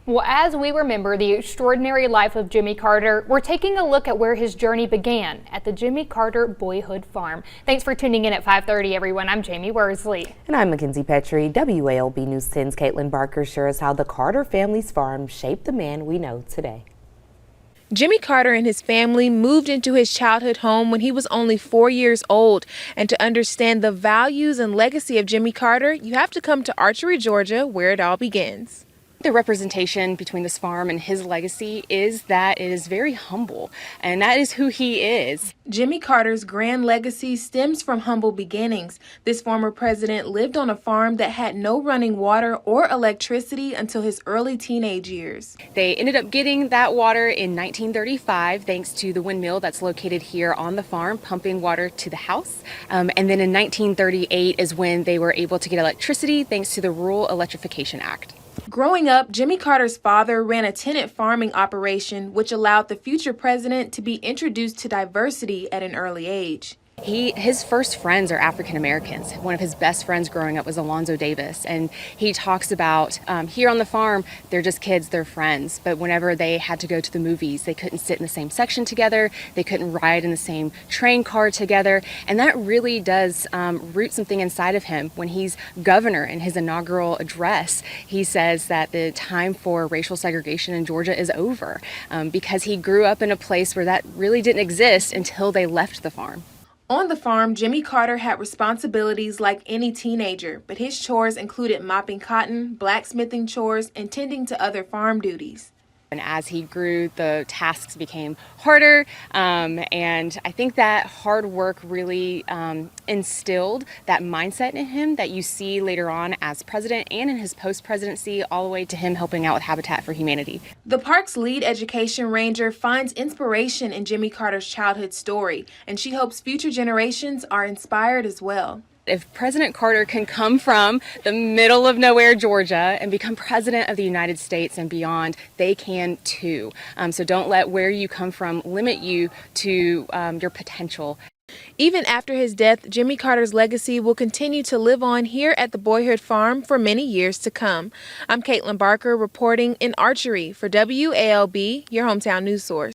Well, as we remember the extraordinary life of Jimmy Carter, we're taking a look at where his journey began at the Jimmy Carter Boyhood Farm. Thanks for tuning in at 5:30, everyone. I'm Jamie Worsley. And I'm Mackenzie Petrie. WALB News 10's Caitlin Barker shares how the Carter family's farm shaped the man we know today. Jimmy Carter and his family moved into his childhood home when he was only 4 years old. And to understand the values and legacy of Jimmy Carter, you have to come to Archery, Georgia, where it all begins. The representation between this farm and his legacy is that it is very humble, and that is who he is. Jimmy Carter's grand legacy stems from humble beginnings. This former president lived on a farm that had no running water or electricity until his early teenage years. They ended up getting that water in 1935 thanks to the windmill that's located here on the farm, pumping water to the house. And then in 1938 is when they were able to get electricity thanks to the Rural Electrification Act. Growing up, Jimmy Carter's father ran a tenant farming operation, which allowed the future president to be introduced to diversity at an early age. His first friends are African Americans. One of his best friends growing up was Alonzo Davis, and he talks about here on the farm, they're just kids, they're friends. But whenever they had to go to the movies, they couldn't sit in the same section together, they couldn't ride in the same train car together, and that really does root something inside of him. When he's governor in his inaugural address, he says that the time for racial segregation in Georgia is over because he grew up in a place where that really didn't exist until they left the farm. On the farm, Jimmy Carter had responsibilities like any teenager, but his chores included mopping cotton, blacksmithing chores, and tending to other farm duties. And as he grew, the tasks became harder, and I think that hard work really instilled that mindset in him that you see later on as president and in his post-presidency, all the way to him helping out with Habitat for Humanity. The park's lead education ranger finds inspiration in Jimmy Carter's childhood story, and she hopes future generations are inspired as well. If President Carter can come from the middle of nowhere, Georgia, and become president of the United States and beyond, they can too. So don't let where you come from limit you to your potential. Even after his death, Jimmy Carter's legacy will continue to live on here at the Boyhood Farm for many years to come. I'm Caitlin Barker reporting in Archery for WALB, your hometown news source.